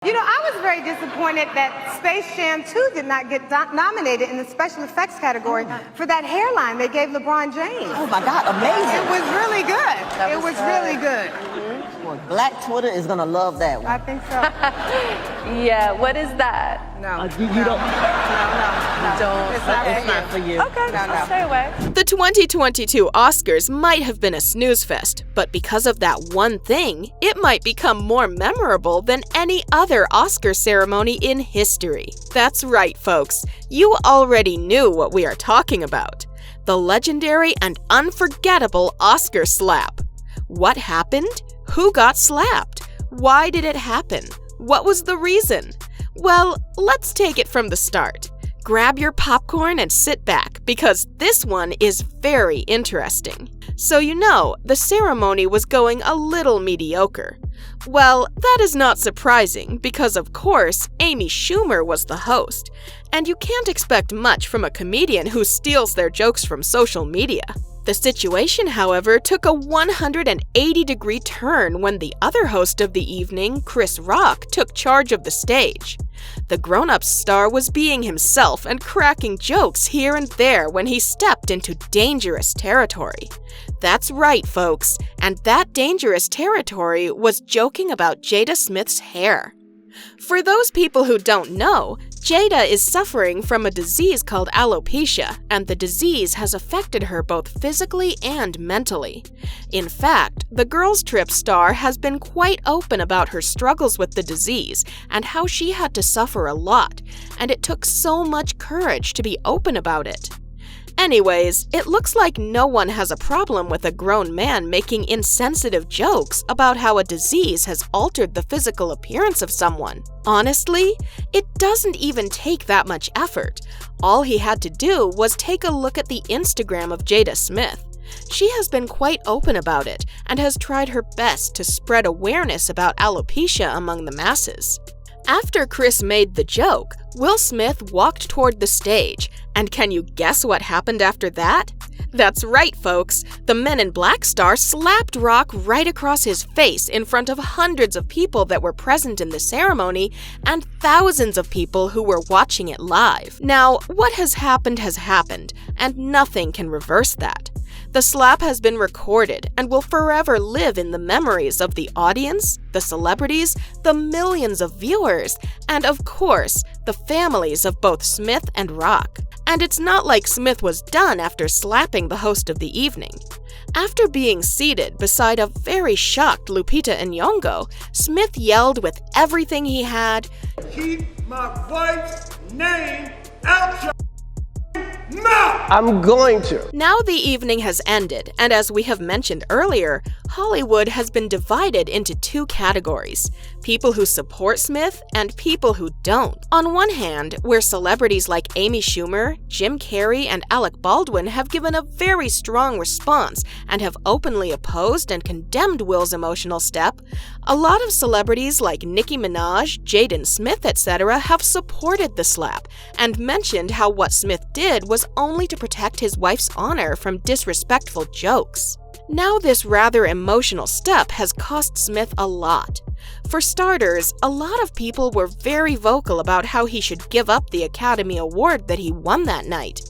You know, I was very disappointed that Space Jam 2 did not get nominated in the special effects category for that hairline they gave LeBron James. Oh my God, amazing. It was really good. It was really good. Well, Black Twitter is gonna love that one. I think so. Yeah, what is that? No. You don't. No. Don't. It's not for you. Okay, No. stay away. The 2022 Oscars might have been a snooze fest, but because of that one thing, it might become more memorable than any other Oscar ceremony in history. That's right, folks. You already knew what we are talking about. The legendary and unforgettable Oscar slap. What happened? Who got slapped? Why did it happen? What was the reason? Well, let's take it from the start. Grab your popcorn and sit back, because this one is very interesting. So you know, the ceremony was going a little mediocre. Well, that is not surprising, because of course, Amy Schumer was the host, and you can't expect much from a comedian who steals their jokes from social media. The situation, however, took a 180-degree turn when the other host of the evening, Chris Rock, took charge of the stage. The grown-up star was being himself and cracking jokes here and there when he stepped into dangerous territory. That's right, folks, and that dangerous territory was joking about Jada Smith's hair. For those people who don't know, Jada is suffering from a disease called alopecia, and the disease has affected her both physically and mentally. In fact, the Girls Trip star has been quite open about her struggles with the disease and how she had to suffer a lot, and it took so much courage to be open about it. Anyways, it looks like no one has a problem with a grown man making insensitive jokes about how a disease has altered the physical appearance of someone. Honestly, it doesn't even take that much effort. All he had to do was take a look at the Instagram of Jada Smith. She has been quite open about it and has tried her best to spread awareness about alopecia among the masses. After Chris made the joke, Will Smith walked toward the stage, and can you guess what happened after that? That's right, folks. The Men in Black star slapped Rock right across his face in front of hundreds of people that were present in the ceremony and thousands of people who were watching it live. Now, what has happened, and nothing can reverse that. The slap has been recorded and will forever live in the memories of the audience, the celebrities, the millions of viewers, and of course, the families of both Smith and Rock. And it's not like Smith was done after slapping the host of the evening. After being seated beside a very shocked Lupita Nyong'o, Smith yelled with everything he had, "Keep my wife's name out your mouth!" I'm going to. Now the evening has ended, and as we have mentioned earlier, Hollywood has been divided into two categories: people who support Smith and people who don't. On one hand, where celebrities like Amy Schumer, Jim Carrey, and Alec Baldwin have given a very strong response and have openly opposed and condemned Will's emotional step, a lot of celebrities like Nicki Minaj, Jaden Smith, etc. have supported the slap and mentioned how what Smith did was only to protect his wife's honor from disrespectful jokes. Now this rather emotional step has cost Smith a lot. For starters, a lot of people were very vocal about how he should give up the Academy Award that he won that night.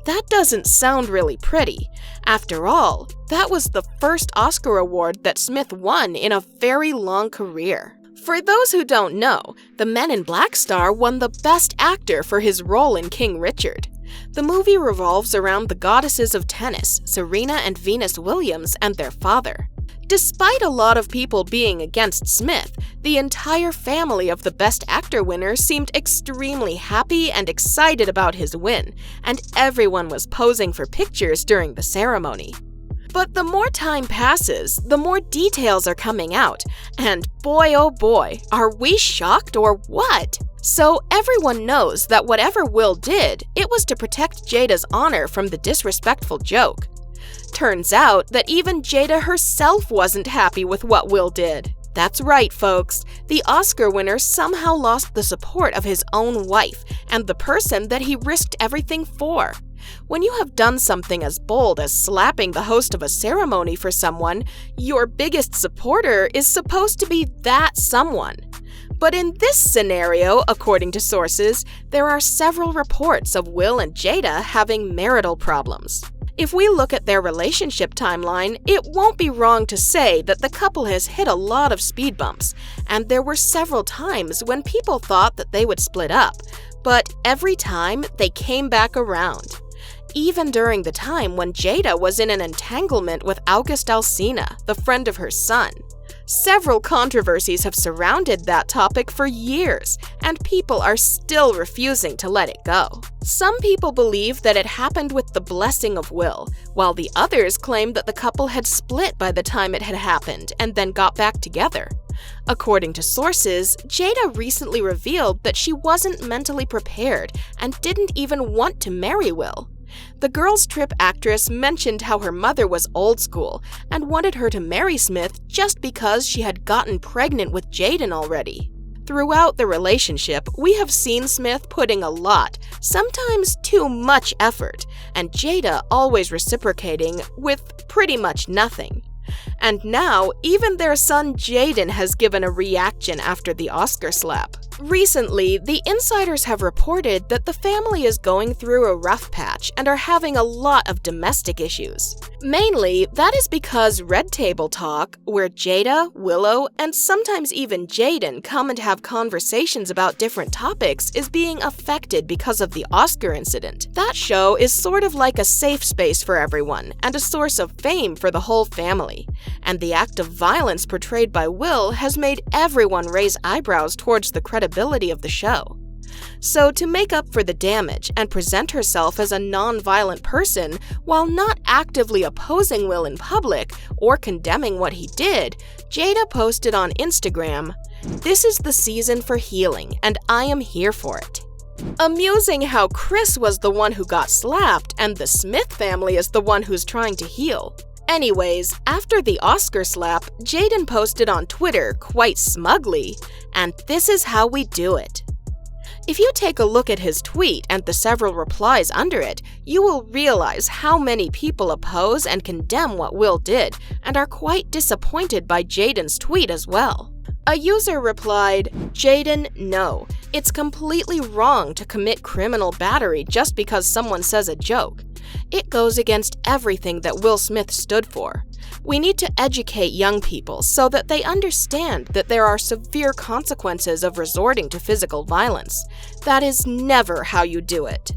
That doesn't sound really pretty. After all, that was the first Oscar award that Smith won in a very long career. For those who don't know, the Men in Black star won the Best Actor for his role in King Richard. The movie revolves around the goddesses of tennis, Serena and Venus Williams, and their father. Despite a lot of people being against Smith, the entire family of the Best Actor winner seemed extremely happy and excited about his win, and everyone was posing for pictures during the ceremony. But the more time passes, the more details are coming out, and boy oh boy, are we shocked or what? So everyone knows that whatever Will did, it was to protect Jada's honor from the disrespectful joke. Turns out that even Jada herself wasn't happy with what Will did. That's right, folks. The Oscar winner somehow lost the support of his own wife and the person that he risked everything for. When you have done something as bold as slapping the host of a ceremony for someone, your biggest supporter is supposed to be that someone. But in this scenario, according to sources, there are several reports of Will and Jada having marital problems. If we look at their relationship timeline, it won't be wrong to say that the couple has hit a lot of speed bumps, and there were several times when people thought that they would split up, but every time they came back around. Even during the time when Jada was in an entanglement with August Alsina, the friend of her son. Several controversies have surrounded that topic for years, and people are still refusing to let it go. Some people believe that it happened with the blessing of Will, while the others claim that the couple had split by the time it had happened and then got back together. According to sources, Jada recently revealed that she wasn't mentally prepared and didn't even want to marry Will. The Girls Trip actress mentioned how her mother was old school and wanted her to marry Smith just because she had gotten pregnant with Jaden already. Throughout the relationship, we have seen Smith putting a lot, sometimes too much effort, and Jada always reciprocating with pretty much nothing. And now, even their son Jaden has given a reaction after the Oscar slap. Recently, the insiders have reported that the family is going through a rough patch and are having a lot of domestic issues. Mainly, that is because Red Table Talk, where Jada, Willow, and sometimes even Jaden come and have conversations about different topics, is being affected because of the Oscar incident. That show is sort of like a safe space for everyone and a source of fame for the whole family. And the act of violence portrayed by Will has made everyone raise eyebrows towards the credibility of the show. So to make up for the damage and present herself as a non-violent person while not actively opposing Will in public or condemning what he did, Jada posted on Instagram, "This is the season for healing, and I am here for it." Amusing how Chris was the one who got slapped and the Smith family is the one who's trying to heal. Anyways, after the Oscar slap, Jaden posted on Twitter quite smugly, "And this is how we do it." If you take a look at his tweet and the several replies under it, you will realize how many people oppose and condemn what Will did and are quite disappointed by Jaden's tweet as well. A user replied, "Jaden, no. It's completely wrong to commit criminal battery just because someone says a joke. It goes against everything that Will Smith stood for. We need to educate young people so that they understand that there are severe consequences of resorting to physical violence. That is never how you do it."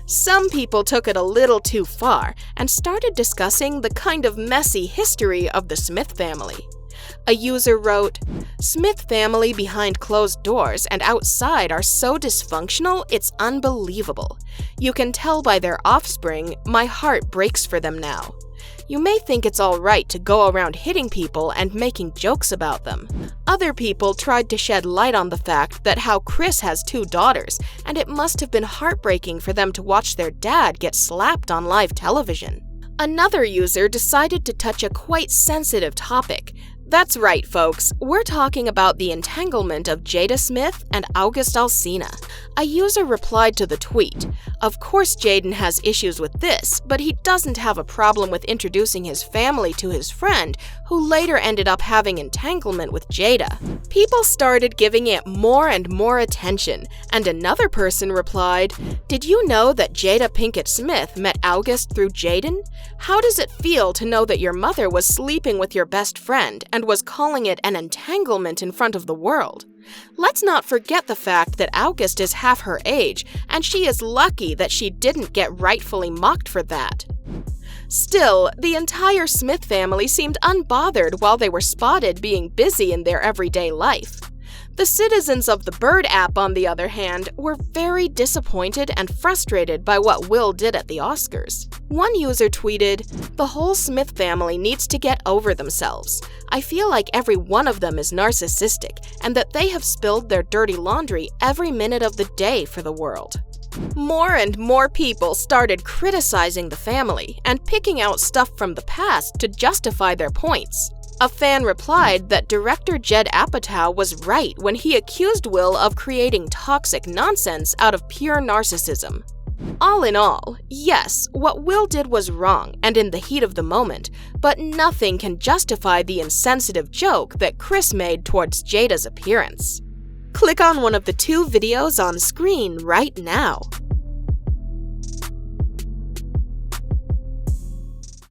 Some people took it a little too far and started discussing the kind of messy history of the Smith family. A user wrote, "Smith family behind closed doors and outside are so dysfunctional, it's unbelievable. You can tell by their offspring, my heart breaks for them now. You may think it's all right to go around hitting people and making jokes about them. Other people tried to shed light on the fact that how Chris has 2 daughters, and it must have been heartbreaking for them to watch their dad get slapped on live television." Another user decided to touch a quite sensitive topic. That's right, folks, we're talking about the entanglement of Jada Smith and August Alsina. A user replied to the tweet, "Of course Jaden has issues with this, but he doesn't have a problem with introducing his family to his friend, who later ended up having entanglement with Jada." People started giving it more and more attention, and another person replied, "Did you know that Jada Pinkett Smith met August through Jaden? How does it feel to know that your mother was sleeping with your best friend and was calling it an entanglement in front of the world? Let's not forget the fact that August is half her age, and she is lucky that she didn't get rightfully mocked for that." Still, the entire Smith family seemed unbothered while they were spotted being busy in their everyday life. The citizens of the Bird app, on the other hand, were very disappointed and frustrated by what Will did at the Oscars. One user tweeted, "The whole Smith family needs to get over themselves. I feel like every one of them is narcissistic and that they have spilled their dirty laundry every minute of the day for the world." More and more people started criticizing the family and picking out stuff from the past to justify their points. A fan replied that director Judd Apatow was right when he accused Will of creating toxic nonsense out of pure narcissism. All in all, yes, what Will did was wrong and in the heat of the moment, but nothing can justify the insensitive joke that Chris made towards Jada's appearance. Click on one of the 2 videos on screen right now.